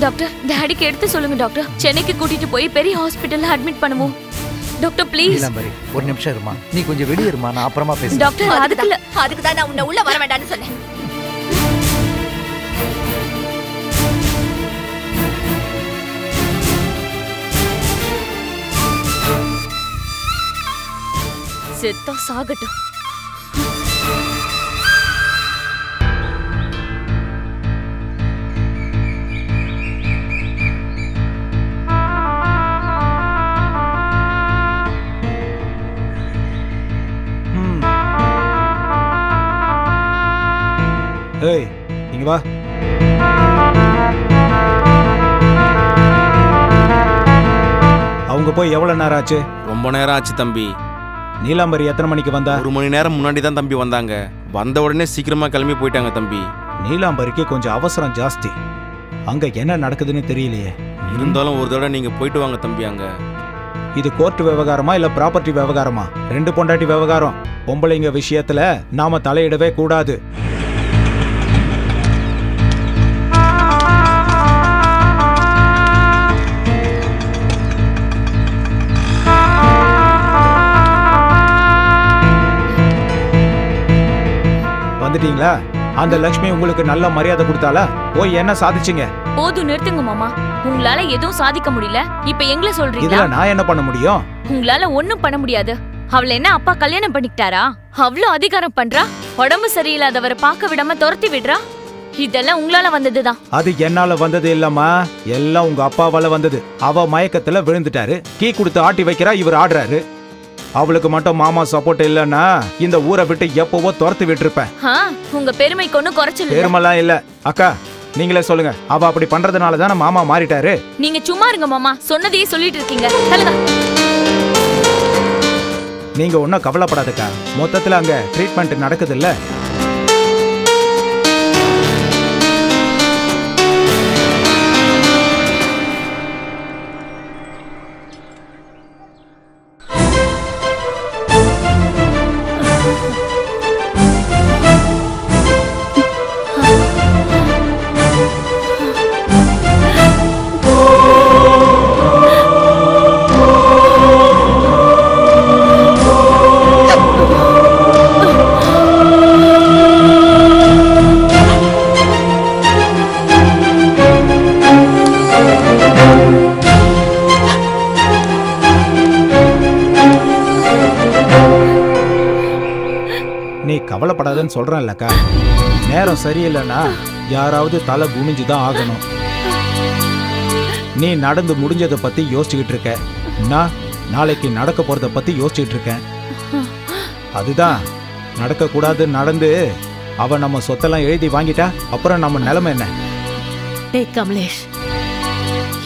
Doctor டாடிக்கு எடுத்து சொல்லுங்க doctor. சென்னைக்கு கூட்டிட்டு போய் பெரிய ஹாஸ்பிடல்ல அட்மிட் பண்ணுவோம் டாக்டர் ப்ளீஸ். நீலாம்பரி ஒரு நிமிஷம் இருமா, நீ கொஞ்சம் வெளியே இருமா, நான் அப்புறமா பேசுறேன். டாக்டர் அதுக்கு தான் நான் உன்னை உள்ள வர வேண்டாம்னு சொன்னேன். செத்தா சாகட்டும். ஏய் இங்க வா. அவங்க போய் எவ்வளவு நேரம் ஆச்சு? ரொம்ப நேரம் ஆச்சு தம்பி. நீலாம்பரி எத்தனை மணிக்கு வந்தா? 1 மணி நேரம் முன்னாடி தான் தம்பி வந்தாங்க. வந்த உடனே சீக்கிரமா கிளம்பி போயிட்டாங்க தம்பி. நீலாம்பரிக்கு கொஞ்சம் அவசரம் ஜாஸ்தி. அங்க என்ன நடக்குதுன்னு தெரியலையே. இருந்தாலும் ஒரு தடவை நீங்க போயிட்டு வாங்க தம்பி. அங்க இது கோர்ட் விவகாரமா இல்ல ப்ராப்பர்ட்டி விவகாரமா? 2 பொண்டாட்டி விவகாரம். பொம்பளைங்க விஷயத்துல நாம தலையிடவே கூடாது. வந்துட்டீங்களா? அந்த லட்சுமி உங்களுக்கு நல்ல மரியாதை கொடுத்தாளா? போய் என்ன சாதிச்சீங்க? போதும் நிறுத்துங்க மாமா. உங்களால எதுவும் சாதிக்க முடியல, இப்ப எங்களை சொல்றீங்க. இதுல நான் என்ன பண்ண முடியும்? உங்களால ஒண்ணும் பண்ண முடியாது. அவளை என்ன அப்பா கல்யாணம் பண்ணிக்கிட்டாரா? அவ்வளவு அதிகாரம் பண்றா. உடம்பு சரியில்லாதவரை பார்க்க விடாம துரத்தி விடுறா. இதெல்லாம் உங்களால வந்ததுதான். அது என்னால வந்தது இல்லம்மா, எல்லாம் உங்க அப்பாவால வந்தது. அவ மயக்கத்துல விழுந்துட்டாரு, கீ கொடுத்து ஆட்டி வைக்கிறா, இவர் ஆடுறாரு. அவளுக்கு மட்டும் மாமா சப்போர்ட் இல்லன்னா இந்த ஊரை விட்டு எப்பவோ துரத்து விட்டுருப்பேன். உங்க பெருமைக்கு ஒன்னும் குறைச்சல் பெருமைலாம் இல்ல. அக்கா நீங்களே சொல்லுங்க, அவ அப்படி பண்றதுனால தானே மாமா மாறிட்டாரு. நீங்க சும்மா இருங்க மாமா, சொன்னதையே சொல்லிட்டு இருக்கீங்க. நீங்க ஒன்னும் கவலைப்படாதக்கா, மொத்தத்துல அங்க ட்ரீட்மெண்ட் நடக்குது இல்ல. கவலைப்படாதன்னு சொல்றேன்லக்கா. நேரம் சரியில்லைன்னா யாராவது தலை குனிஞ்சுதான் ஆகணும். நீ நடந்து முடிஞ்சதை பத்தி யோசிச்சுக்கிட்டு இருக்க, நான் நாளைக்கு நடக்க போறத பத்தி யோசிச்சுட்டு இருக்கேன். அதுதான் நடக்க கூடாது நடந்து அவ நம்ம சொத்தெல்லாம் எழுதி வாங்கிட்டா அப்புறம் நம்ம நிலைமை என்ன? டேய் கமலேஷ்,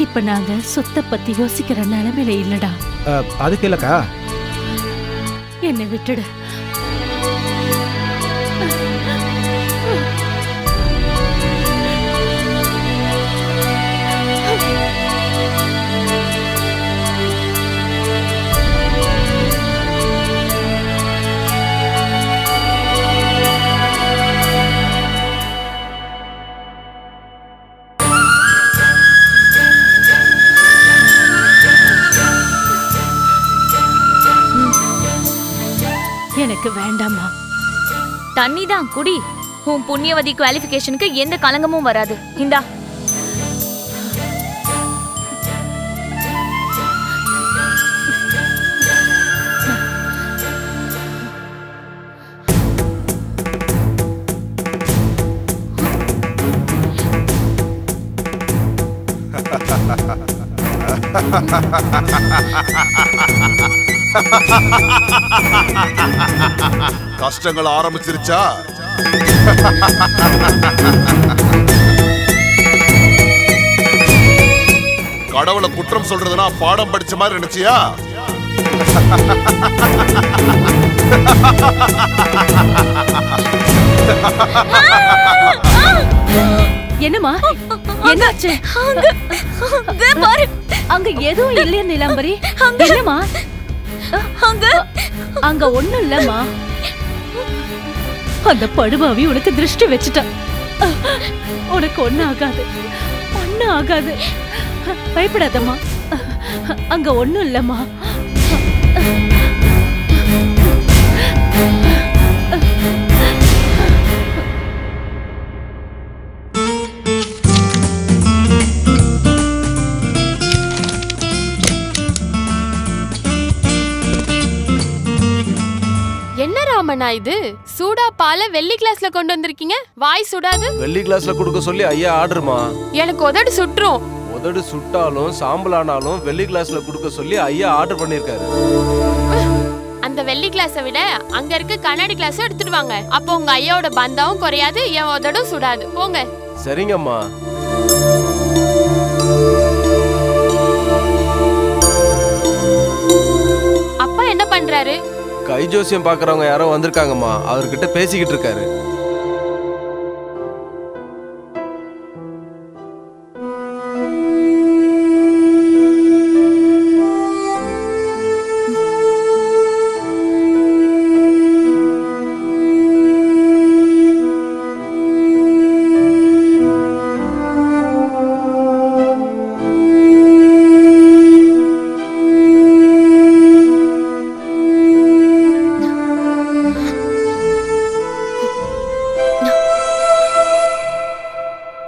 இப்ப நாங்க சொத்தை பத்தி யோசிக்கிற நிலைமையில இல்லடா. அதுக்கு இல்லக்கா, என்னை விட்டுடு. எனக்கு வேண்டாமா. தண்ணி தான் குடி. உன் புண்ணியவதி குவாலிஃபிகேஷனுக்கு எந்த கலங்கமும் வராது. இந்தா. கஷ்டங்கள் ஆரம்பிச்சிருச்சா? கடவுளை குற்றம் சொல்றதுனா பாடம் படிச்ச மாதிரி நினைச்சியா? என்னமா என்னாச்சு? அங்க எதுவும் இல்லையா நிலாம்பரி? என்னமா? அங்க ஒண்ணும் இல்லம்மா. அந்த படுபாவி உனக்கு திருஷ்டி வச்சுட்டா. உனக்கு ஒண்ணு ஆகாது, ஒண்ணு ஒண்ணும் ஆகாது. பயப்படாதம்மா. அங்க ஒண்ணும் இல்லம்மா. என்ன ராமண்ணா இது? சூடா பாலை வெள்ளி கிளாஸ்ல கொண்டு வந்திருக்கீங்க. வாய் சுடாது? வெள்ளி கிளாஸ்ல கொடுக்க சொல்லி ஐயா ஆர்டர்மா. எனக்கு உதடு சுற்றும். உதடு சுட்டாலும் சாம்பலானாலும் வெள்ளி கிளாஸ்ல கொடுக்க சொல்லி ஐயா ஆர்டர் பண்ணிருக்காரு. அந்த வெள்ளி கிளாஸை விட அங்க இருக்க கண்ணாடி கிளாஸ் எடுத்துட்டு வாங்க. அப்போ உங்க ஐயாவோட பந்தாவும் குறையாது, என் உதடும் சுடாது. போங்க. சரிங்கம்மா. அப்பா என்ன பண்றாரு? கை ஜோசியம் பாக்குறவங்க யாரோ வந்திருக்காங்கம்மா, அவர்கிட்ட பேசிக்கிட்டு இருக்காரு.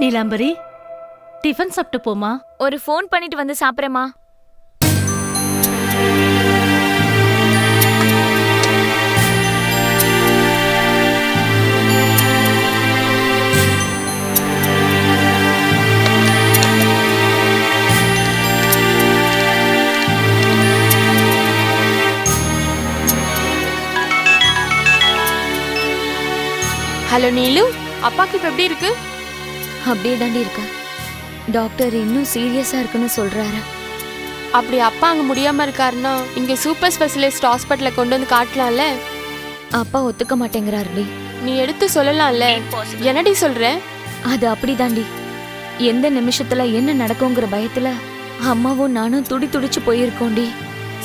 நீலாம்பரி, டிஃபன் சாப்பிட்டு போமா. ஒரு ஃபோன் பண்ணிட்டு வந்து சாப்பிட்றேம்மா. ஹலோ நீலு, அப்பாக்கு இப்ப எப்படி இருக்கு? அப்படியே தாண்டி இருக்க. டாக்டர் இன்னும் சீரியஸா இருக்குன்னு சொல்றாரு. அப்படி அப்பா அங்க முடியாம இருக்காருன்னா இங்க சூப்பர் ஸ்பெஷலிஸ்ட் ஹாஸ்பிட்டல்ல கொண்டு வந்து காட்டலாம்ல. அப்பா ஒத்துக்க மாட்டேங்கிறாருடி. நீ எடுத்து சொல்லலாம்ல. என்னடி சொல்ற? அது அப்படிதாண்டி. எந்த நிமிஷத்துல என்ன நடக்குங்கிற பயத்துல அம்மாவும் நானும் துடி துடிச்சு போயிருக்கோண்டி.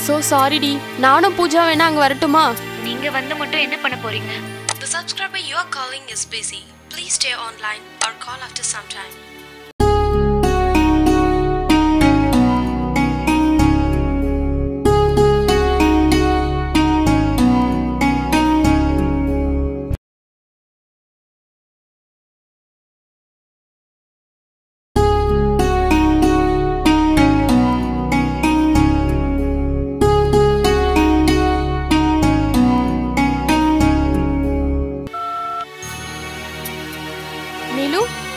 சோ சாரிடி. நானும் பூஜா வேணா அங்க வரட்டுமா? நீங்க வந்து மட்டும் என்ன பண்ண போறீங்க? The subscriber you are calling is busy. Please stay online or call after some time.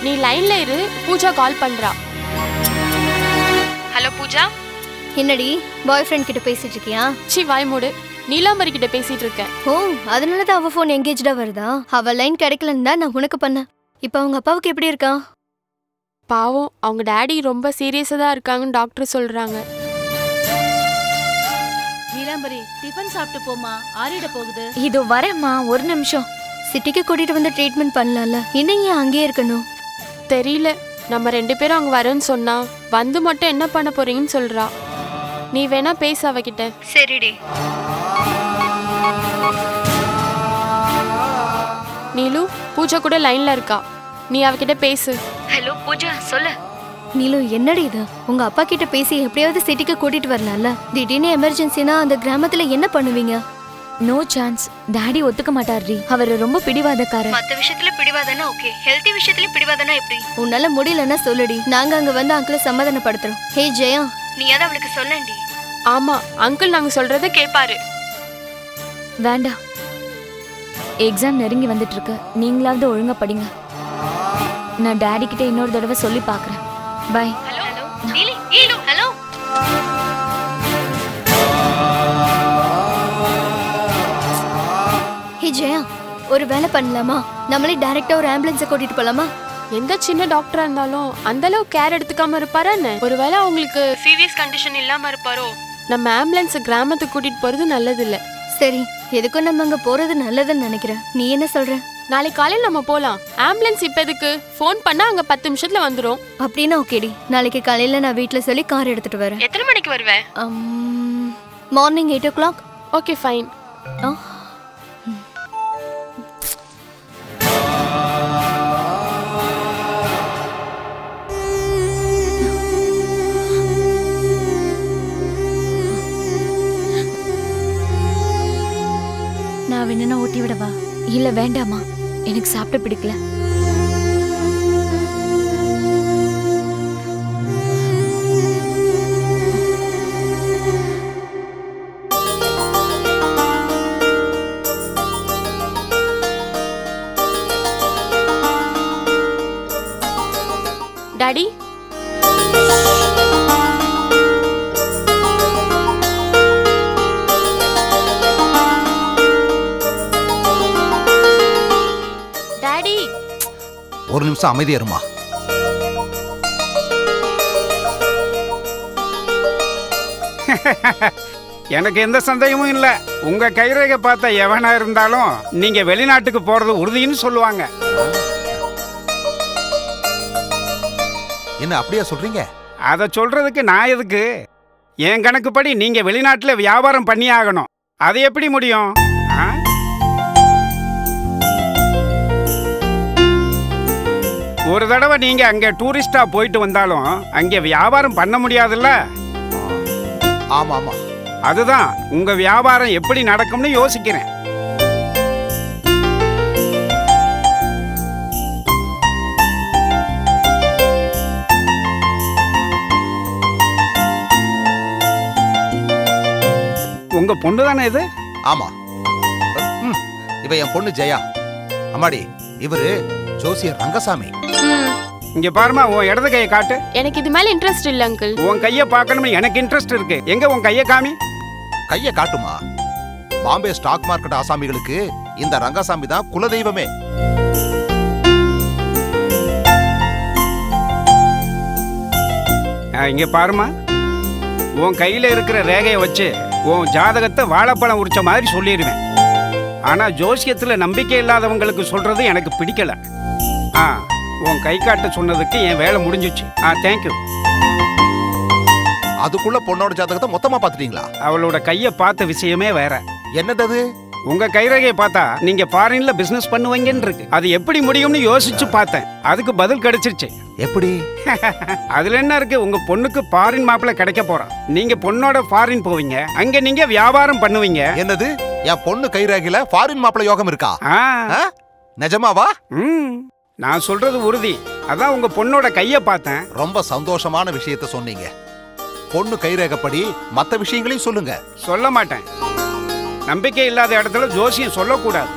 நீ லைன்ல இரு, பூஜா கால் பண்றா. ஹலோ பூஜா. என்னடி பாய் ஃப்ரெண்ட் கிட்ட பேசிட்டு இருக்கியா? சி வாய் மூடு. நீலாம்பரி கிட்ட பேசிட்டு இருக்கேன். ஓ, அதனால தான் அவ ஃபோன் எங்கேஜ்டா வருதா? அவ லைன் கிடைக்கலன்னு தான் நான் உனக்கு பண்ணேன். இப்போ அவங்க அப்பாவுக்கு எப்படி இருக்கா? பாவம், அவங்க டாடி ரொம்ப சீரியஸா தான் இருக்காங்கன்னு டாக்டர் சொல்றாங்க. நீலாம்பரி, டிஃபன் சாப்பிட்டு போமா. ஆறிட போகுது. இதோ வரேம்மா, ஒரு நிமிஷம். சிட்டிக்கு கூட்டிட்டு வந்து ட்ரீட்மெண்ட் பண்ணலாம்ல. இன்னும் ஏன் அங்கேயே இருக்கணும்? தெரியல. நம்ம 2 பேரும் அங்க வரேன்னு சொன்னா வந்து மட்டும் என்ன பண்ண போறீங்கன்னு சொல்றா. நீ வேணா பேச அவகிட்ட. சரிடி. நீலு, பூஜா கூட லைன்ல இருக்கா. நீ அவகிட்ட பேசு. ஹலோ பூஜா, சொல்லு. நீலு, என்னடி இது? உங்க அப்பா கிட்ட பேசி எப்படியாவது சிட்டிக்கு கூட்டிட்டு வரலாம்ல. திடீர்னு எமர்ஜென்சினா அந்த கிராமத்துல என்ன பண்ணுவீங்க? No chance. டாடி ஒத்துக்க மாட்டார்டி. அவர் ரொம்ப பிடிவாதக்காரர். மத்த விஷயத்துல பிடிவாதனா ஓகே, ஹெல்தி விஷயத்துல பிடிவாதனா எப்படி? உன்னால முடியலன்னா சொல்லுடி, நாங்க அங்க வந்து அங்கிளை சமாதானப்படுத்துறோம். ஹே ஜெயா, நீ அத அவளுக்கு சொல்லண்டி. ஆமா, அங்கிள் நாங்க சொல்றத கேட்பாரு. வேண்டாம், எக்ஸாம் நெருங்கி வந்துட்டு இருக்கு. நீங்களாவது ஒழுங்கா படிங்க. நான் டாடி கிட்ட இன்னொரு தடவை சொல்லி பாக்குறேன். By. Hello Neeli, Neelu, hello. ஹே ஜெயா, ஒரு வேலை பண்ணலாமா? நம்மளே டைரக்டா ஒரு ஆம்புலன்ஸை கூட்டிட்டு போலாமா? எந்த சின்ன டாக்டரா இருந்தாலும் அந்த அளவு கேர் எடுத்துக்காம இருப்பாரா என்ன? ஒருவேளை அவங்களுக்கு சீரியஸ் கண்டிஷன் இல்லாம இருப்பாரோ? நம்ம ஆம்புலன்ஸ் கிராமத்துக்கு கூட்டிட்டு போறது நல்லது இல்ல. சரி, எதுக்கும் நம்ம அங்க போறது நல்லதுன்னு நினைக்கிறேன். நீ என்ன சொல்ற? நாளைக்கு காலையில நம்ம போலாம். ஆம்புலன்ஸ் இப்ப எதுக்கு? ஃபோன் பண்ணா அங்க 10 நிமிஷத்துல வந்துரும். அப்படின்னா ஓகேடி. நாளைக்கு காலையில நான் வீட்ல சொல்லி கார் எடுத்துட்டு வரேன். எத்தனை மணிக்கு வருவே? Morning 8 o'clock. Okay fine. இல்ல வேண்டாமா, எனக்கு சாப்பிட பிடிக்கல. டாடி, டாடி, ஒரு நிமிஷம் அமைதியா இருமா. எனக்கு எந்த சந்தேகமும் இல்ல. உங்க கைரேகை பார்த்த எவனா இருந்தாலும் நீங்க வெளிநாட்டுக்கு போறது உறுதின்னு சொல்லுவாங்க. என்ன அப்படியா சொல்றீங்க? அதை சொல்றதுக்கு நான் எதுக்கு? என் கணக்குப்படி நீங்க வெளிநாட்டுல வியாபாரம் பண்ணி ஆகணும். அது எப்படி முடியும்? ஒரு தடவை நீங்க அங்க டூரிஸ்டா போயிட்டு வந்தாலும் அங்க வியாபாரம் பண்ண முடியாதுல்ல? ஆமா ஆமா. அதுதான் உங்க வியாபாரம் எப்படி நடக்கும்னு யோசிக்கிறேன். உங்க பொண்ணு தானே இது? ஆமா. இவ என் பொண்ணு ஜெயா. அம்மாடி, இவரு ஜோசியர் ரங்கசாமி. இங்க பாருமா, உன் இடது கையை காட்டு. எனக்கு இது மேல இன்ட்ரெஸ்ட் இல்ல அங்கிள். உன் கையை பார்க்கணும்னு எனக்கு இன்ட்ரெஸ்ட் இருக்கு. எங்க உன் கையை காமி. கையை காட்டுமா? பாம்பே ஸ்டாக் மார்க்கெட் ஆசாமிகளுக்கு இந்த ரங்கசாமி தான் குலதெய்வமே. இங்க பாருமா, உன் கையில இருக்கிற ரேகையை வச்சு உன் ஜாதகத்தை வாழைப்பழம் உரிச்ச மாதிரி சொல்லிடுவேன். ஆனா ஜோசியத்துல நம்பிக்கை இல்லாதவங்களுக்கு சொல்றது எனக்கு பிடிக்கல. உன் கை காட்ட சொன்னதுக்கு என் வேலை முடிஞ்சிச்சு. தேங்க்யூ. அதுக்குள்ள பொண்ணோட ஜாதகத்தை மொத்தமா பாத்துட்டீங்களா? அவளோட கையை பார்த்த விஷயமே வேற. என்னது? உங்க கைரேகையை பார்த்தா நீங்க ஃபாரின்ல பிசினஸ் பண்ணுவீங்கன்னு இருக்கு. அது எப்படி முடியும்னு யோசிச்சு பார்த்தேன். அதுக்கு பதில் கிடைச்சிருச்சு. எப்படி? அதுல என்ன இருக்கு? உங்க பொண்ணுக்கு ஃபாரின் மாப்பிள்ளை கிடைக்க போறான். நீங்க பொண்ணோட ஃபாரின் போவீங்க, அங்க நீங்க வியாபாரம் பண்ணுவீங்க. என்னது? என் பொண்ணு கைரேகையில ஃபாரின் மாப்பிள்ளை யோகம் இருக்கா? நிஜமாவா? நான் சொல்றது உறுதி. அதான் உங்க பொண்ணோட கைய பார்த்தேன். ரொம்ப சந்தோஷமான விஷயத்த சொன்னீங்க. பொண்ணு கைரேகைப்படி மத்த விஷயங்களையும் சொல்லுங்க. சொல்ல மாட்டேன். நம்பிக்கை இல்லாத இடத்துல ஜோசியம் சொல்லக்கூடாது.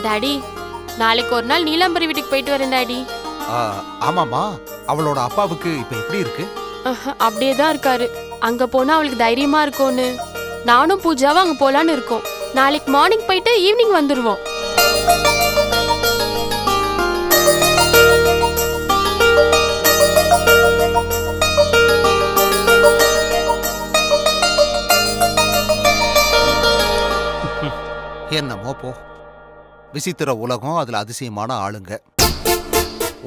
டாடி, நாளைக்கு ஒரு நாள் நீலாம்பரி வீட்டுக்கு போயிட்டு வரேன் டாடி. ஆமாமா. அவளோட அப்பாவுக்கு இப்ப எப்படி இருக்கு? அப்படியே தான் இருக்காரு. அங்க போனா அவளுக்கு தைரியமா இருக்கும்னு நானும் பூஜாவும் அங்க போலான்னு இருக்கோம். நாளைக்கு மார்னிங் போயிட்டு ஈவினிங் வந்துருவோம். என்னமோ போ. விசித்திர உலகம், அதுல அதிசயமான ஆளுங்க.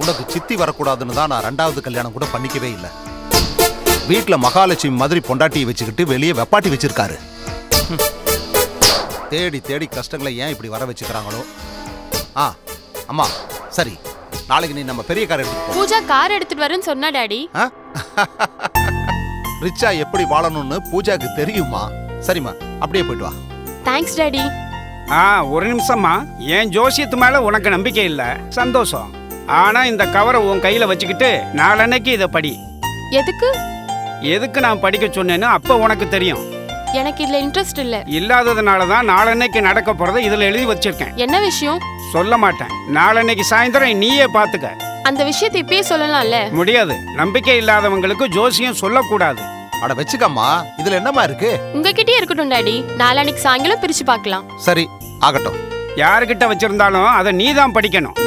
உனக்கு சித்தி வரக்கூடாதுன்னு தான் நான் 2வது கல்யாணம் கூட பண்ணிக்கவே இல்லை. வீட்டுல மகாலட்சுமி மாதிரி பொண்டாட்டியை வச்சுக்கிட்டு வெளியே வெப்பாட்டி வச்சிருக்காரு. தேடி தேடி கஷ்டங்களை ஏன் இப்படி வர வச்சுக்கிறாங்களோ. அம்மா சரி, நாளைக்கு நீ நம்ம பெரிய கார் எடுத்துட்டு போ. பூஜா கார் எடுத்துட்டு வரேன்னு சொன்னா டாடி. ரிச்சா எப்படி வாழணும்னு பூஜாக்கு தெரியுமா? சரிம்மா, அப்படியே போயிட்டு வா. Thanks daddy. ஒரு நிமிஷம்மா. என் ஜோசியத்து மேல உனக்கு நம்பிக்கை இல்ல, சந்தோஷம். ஆனா இந்த கவரை உன் கையில வச்சுக்கிட்டு நாளன்னைக்கு இதை படி. எதுக்கு? எதுக்கு நான் படிக்க சொன்னேன்னு அப்ப உனக்கு தெரியும். எனக்கு இதுல இன்ட்ரெஸ்ட் இல்ல. இல்லாததுனாலதான் நாளன்னைக்கு நடக்க போறதை இதுல எழுதி வச்சிருக்கேன். என்ன விஷயம்? சொல்ல மாட்டேன். நாளன்னைக்கு சாயந்தரம் நீயே பாத்துக்க. அந்த விஷயத்தை இப்பயே சொல்லலாம்ல? முடியாது. நம்பிக்கை இல்லாதவங்களுக்கு ஜோசியம் சொல்லக்கூடாது. அட வெச்சுக்கம்மா, இதுல என்னமா இருக்கு? உங்ககிட்டயே இருக்கட்டும் டாடி. நாளன்னைக்கு சாயங்காலம் பிரிச்சு பார்க்கலாம். சரி, ஆகட்டும். யாருக்கிட்ட வச்சிருந்தாலும் அதை நீ தான் படிக்கணும்.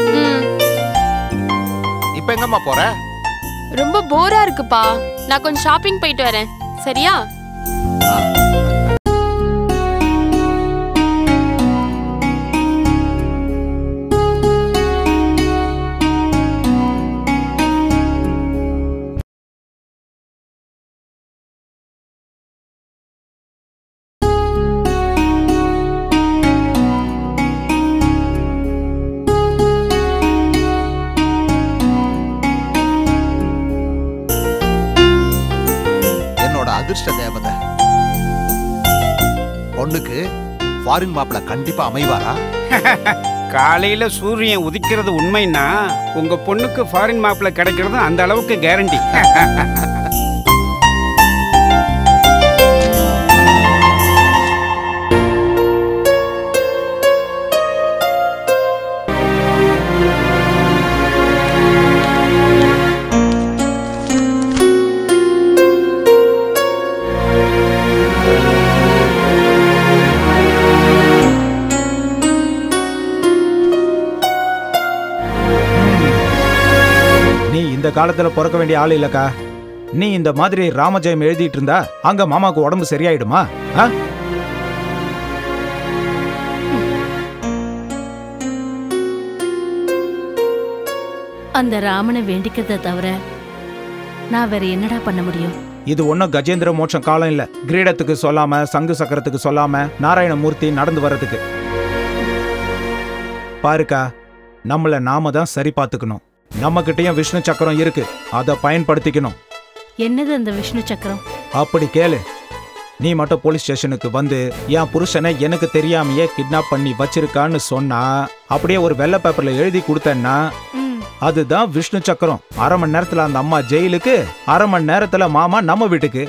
இப்ப எங்கம்மா போற? ரொம்ப போரா இருக்குப்பா. நான் கொஞ்சம் ஷாப்பிங் போயிட்டு வரேன். சரியா? அதிர்ஷ்ட தேவதை. பொண்ணுக்கு ஃபாரின் மாப்பிள்ள கண்டிப்பா அமைவாரா? காலையில சூரியன் உதிக்கிறது உண்மைன்னா உங்க பொண்ணுக்கு ஃபாரின் மாப்பிள்ள கிடைக்கிறது அந்த அளவுக்கு கேரண்டி. இந்த காலத்துல பிறக்க வேண்டிய ஆள் இல்லக்கா. நீ இந்த மாதிரி ராமஜெயம் எழுதிட்டு இருந்தா அங்க மாமாவுக்கு உடம்பு சரியாயிடுமா? அந்த ராமனை வேண்டிக்கிறத தவிர நான் வேற என்னடா பண்ண முடியும்? இது ஒன்னும் கஜேந்திர மோட்சம் காலம் இல்ல. கிரீடத்துக்கு சொல்லாம, சங்கு சக்கரத்துக்கு சொல்லாம நாராயணமூர்த்தி நடந்து வர்றதுக்கு. பாருக்கா, நம்மள நாம தான் சரி பார்த்துக்கணும். நம்ம கிட்டயும் விஷ்ணு சக்கரம் இருக்கு, அதை பயன்படுத்திக்கணும். என்னது அந்த விஷ்ணு சக்கரம்? அப்படி கேளு. நீ மட்டும் போலீஸ் ஸ்டேஷனுக்கு வந்து என் புருஷனை எனக்கு தெரியாமையே கிட்னாப் பண்ணி வச்சிருக்கான்னு சொன்னா, அப்படியே ஒரு வெள்ளை பேப்பர்ல எழுதி கொடுத்தேன்னா அதுதான் விஷ்ணு சக்கரம். 1/2 மணி நேரத்துல அந்த அம்மா ஜெயிலுக்கு, 1/2 மணி நேரத்துல மாமா நம்ம வீட்டுக்கு.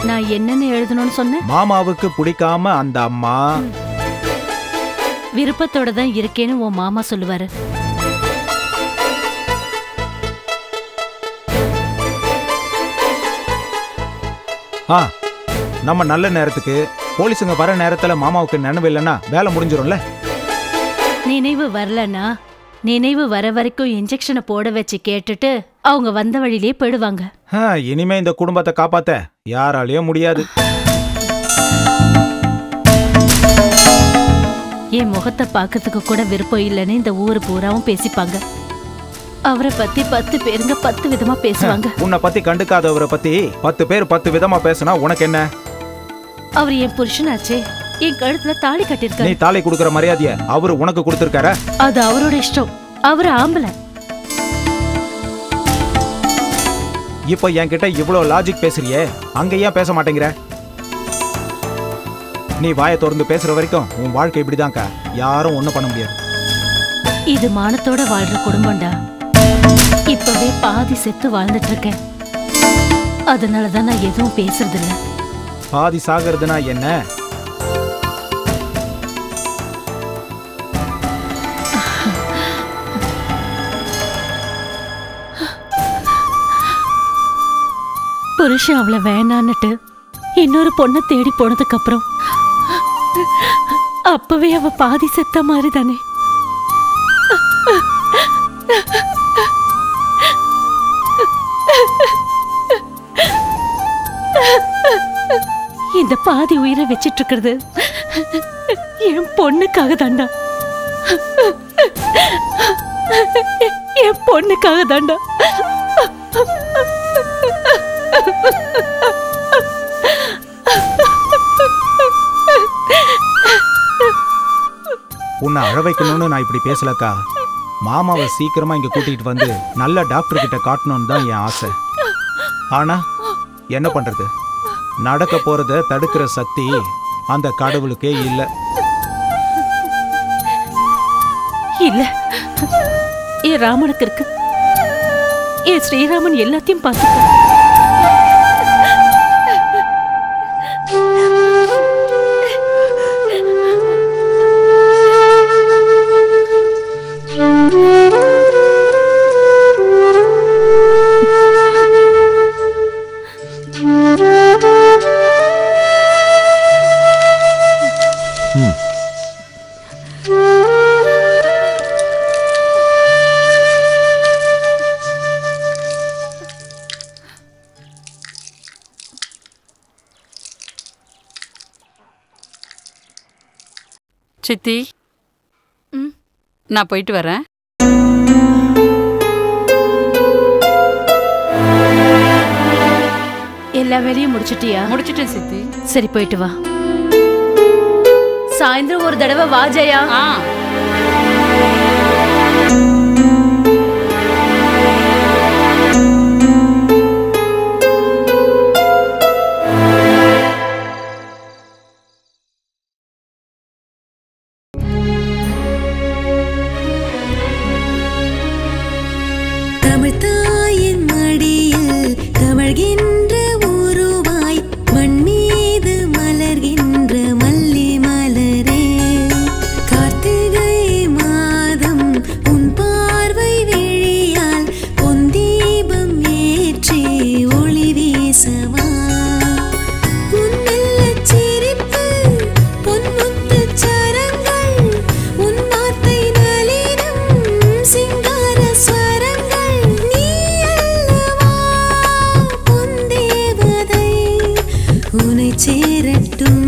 நான் என்னன்னு எழுதணும்னு சொன்னேன்? மாமாவுக்கு பிடிக்காம அந்த அம்மா விருப்பத்தோட தான் இருக்கேன்னு உன் மாமா சொல்லுவாரு. நம்ம நல்ல நேரத்துக்கு போலீஸுங்க வர நேரத்துல மாமாவுக்கு நினைவு இல்லைன்னா வேலை முடிஞ்சிரும்ல. நினைவு வரலன்னா நினைவு வர வரைக்கும் இன்ஜெக்ஷனை போட வச்சு கேட்டுட்டு அவங்க வந்த வழியிலே போயிடுவாங்க. இனிமே இந்த குடும்பத்தை காப்பாத்த யாராலையும் முடியாது. என் முகத்தை பார்க்கறதுக்கு கூட விருப்பம் இல்லைன்னு இந்த ஊரு பூராவும் பேசிப்பாங்க. அவரை பத்தி 10 பேருங்க 10 விதமா பேசுவாங்க. உன்னை பத்தி கண்டுக்காதவரை பத்தி 10 பேர் 10 விதமா பேசினா உனக்கு என்ன? அவர் என் புருஷனாச்சே, என் கழுத்துல தாலி கட்டிருக்காரு. நீ தாலி கொடுக்கற மரியாதைய அவரு உனக்கு கொடுத்திருக்காரா? அது அவரோட இஷ்டம். அவரு ஆம்பளை. இப்போ என்கிட்ட இவ்வளவு லாஜிக் பேசுறியே, அங்க ஏன் பேச மாட்டேங்கிற? நீ வாயை திறந்து பேசுற வரைக்கும் உன் வாழ்க்கை இப்படிதான்க்கா. யாரும் ஒண்ணும் பண்ண முடியாது. இது மானத்தோட வாழ்ற குடும்பம்டா. இப்பவே பாதி செத்து வாழ்ந்துட்டு இருக்கேன். அதனாலதான் நான் எதுவும் பேசுறது இல்ல. பாதி சாகிறதுனா என்ன? புருஷன் அவளை வேணான்னுட்டு இன்னொரு பொண்ணை தேடி போனதுக்கு அப்புறம் அப்பவே அவ பாதி செத்த மாதிரி தானே. இந்த பாதி உயிரை வச்சிட்டு இருக்கிறது என் பொண்ணுக்காக தாண்டா. என் பொண்ணுக்காக தாண்டா. உன்னை அழ வைக்கணும்னு நான் இப்படி பேசலக்கா. மாமாவை சீக்கிரமா இங்க கூட்டிட்டு வந்து நல்ல டாக்டர் கிட்ட காட்டணும்னு தான் என் ஆசை. ஆனா என்ன பண்றது? நடக்க போறத தடுக்கிற சக்தி அந்த கடவுளுக்கே இல்ல. இல்ல, என் ராமனுக்கு இருக்கு. என் ஸ்ரீராமன் எல்லாத்தையும் பார்த்துக்க. சித்தி, நான் போயிட்டு வரேன். எல்லா வேலையும் முடிச்சிட்டியா? முடிச்சிட்டேன் சித்தி. சரி, போயிட்டு வா. சாயந்தரம் ஒரு தடவை வா ஜெயா. தமிழ்த்தாயின் மடியில் தவழ்கின்ற உருவாய் மண் மீது மலர்கின்ற மல்லி மலரே கார்த்திகை மாதம் உன் பார்வை விழியால் பொன் தீபம் ஏற்றி ஒளி வீசவா உன் மெல்லச் சிரிப்பு பொன்முத்துச் சரங்கள் உன் வார்த்தை நளினம் சிங்கார ஸ்வரங்கள் நீ அல்லவா பொன் தேவதை உன்னை சேரட்டும்